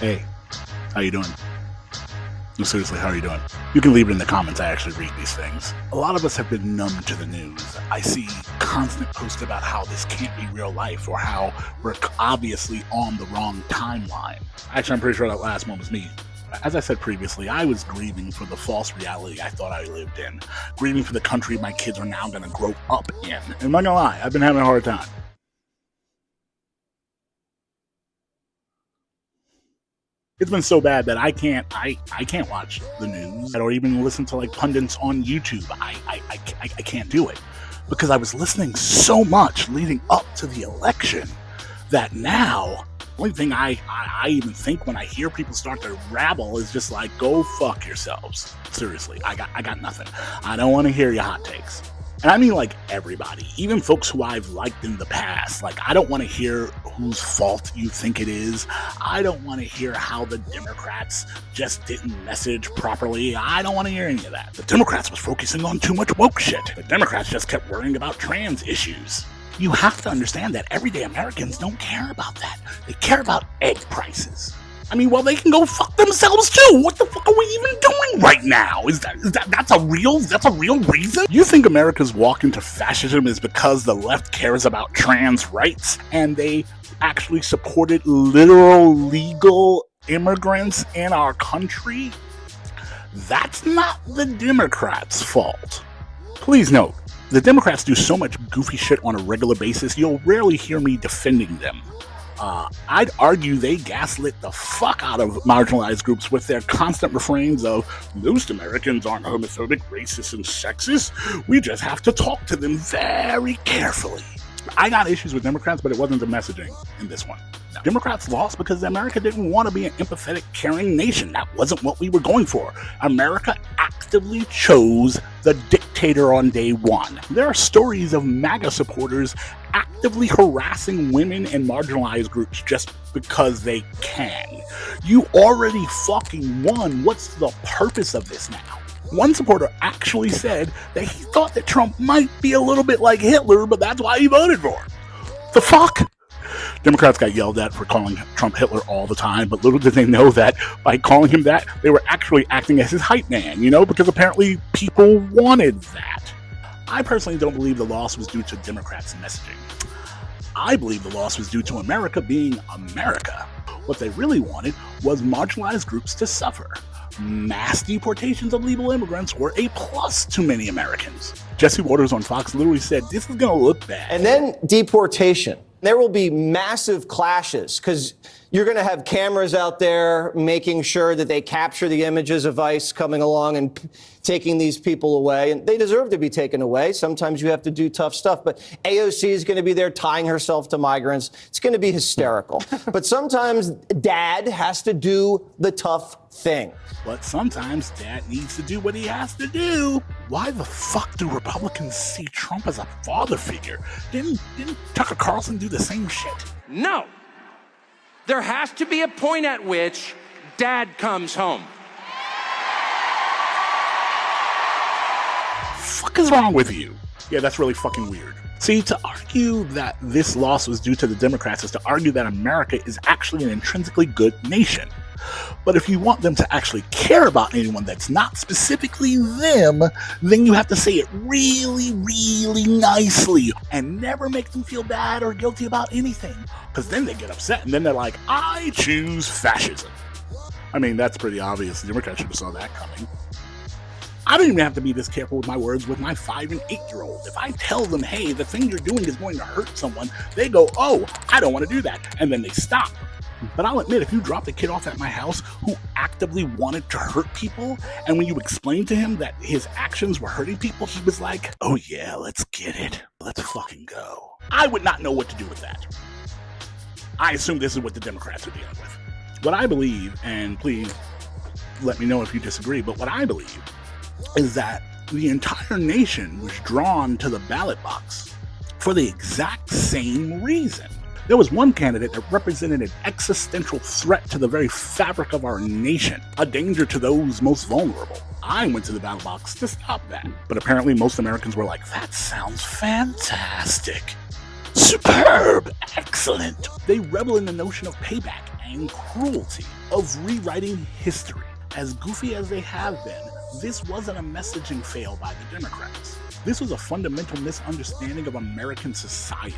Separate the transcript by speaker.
Speaker 1: Hey, how you doing? No, seriously, how are you doing? You can leave it in the comments. I actually read these things. A lot of us have been numb to the news. I see constant posts about how this can't be real life or how we're obviously on the wrong timeline. Actually, I'm pretty sure that last one was me. As I said previously, I was grieving for the false reality I thought I lived in. Grieving for the country my kids are now going to grow up in. And I'm not going to lie, I've been having a hard time. It's been so bad that I can't watch the news or even listen to like pundits on YouTube. I can't do it because I was listening so much leading up to the election that now the only thing I even think when I hear people start to rabble is just like, go fuck yourselves. Seriously, I got nothing. I don't want to hear your hot takes. And I mean like everybody, even folks who I've liked in the past. Like, I don't want to hear whose fault you think it is. I don't want to hear how the Democrats just didn't message properly. I don't want to hear any of that. The Democrats was focusing on too much woke shit. The Democrats just kept worrying about trans issues. You have to understand that everyday Americans don't care about that. They care about egg prices. I mean, well, they can go fuck themselves too. What the fuck are we even doing right now? That's a real reason? You think America's walk into fascism is because the left cares about trans rights and they actually supported literal legal immigrants in our country? That's not the Democrats' fault. Please note, the Democrats do so much goofy shit on a regular basis, you'll rarely hear me defending them. I'd argue they gaslit the fuck out of marginalized groups with their constant refrains of, most Americans aren't homophobic, racist, and sexist. We just have to talk to them very carefully. I got issues with Democrats, but it wasn't the messaging in this one. No. Democrats lost because America didn't want to be an empathetic, caring nation. That wasn't what we were going for. America actively chose the dictator on day one. There are stories of MAGA supporters actively harassing women and marginalized groups just because they can. You already fucking won. What's the purpose of this now? One supporter actually said that he thought that Trump might be a little bit like Hitler, but that's why he voted for him. The fuck? Democrats got yelled at for calling Trump Hitler all the time, but little did they know that by calling him that, they were actually acting as his hype man, because apparently people wanted that. I personally don't believe the loss was due to Democrats' messaging. I believe the loss was due to America being America. What they really wanted was marginalized groups to suffer. Mass deportations of legal immigrants were a plus to many Americans. Jesse Waters on Fox literally said, this is going to look bad.
Speaker 2: And then deportation. There will be massive clashes because you're going to have cameras out there making sure that they capture the images of ICE coming along and taking these people away. And they deserve to be taken away. Sometimes you have to do tough stuff. But AOC is going to be there tying herself to migrants. It's going to be hysterical. But sometimes Dad has to do the tough thing.
Speaker 1: But sometimes Dad needs to do what he has to do. Why the fuck do Republicans see Trump as a father figure? Didn't Tucker Carlson do the same shit?
Speaker 3: No. There has to be a point at which Dad comes home.
Speaker 1: Fuck is wrong with you? Yeah, that's really fucking weird. See, to argue that this loss was due to the Democrats is to argue that America is actually an intrinsically good nation. But if you want them to actually care about anyone that's not specifically them, then you have to say it really, really nicely and never make them feel bad or guilty about anything. Because then they get upset and then they're like, I choose fascism. I mean, that's pretty obvious. The Democrats should have saw that coming. I don't even have to be this careful with my words with my 5 and 8-year-old. If I tell them, hey, the thing you're doing is going to hurt someone, they go, oh, I don't want to do that. And then they stop. But I'll admit, if you dropped a kid off at my house who actively wanted to hurt people, and when you explained to him that his actions were hurting people, he was like, oh yeah, let's get it. Let's fucking go. I would not know what to do with that. I assume this is what the Democrats are dealing with. What I believe, and please let me know if you disagree, but what I believe is that the entire nation was drawn to the ballot box for the exact same reason. There was one candidate that represented an existential threat to the very fabric of our nation, a danger to those most vulnerable. I went to the ballot box to stop that. But apparently most Americans were like, that sounds fantastic. Superb! Excellent! They revel in the notion of payback horrifying cruelty of rewriting history. As goofy as they have been, this wasn't a messaging fail by the Democrats. This was a fundamental misunderstanding of American society.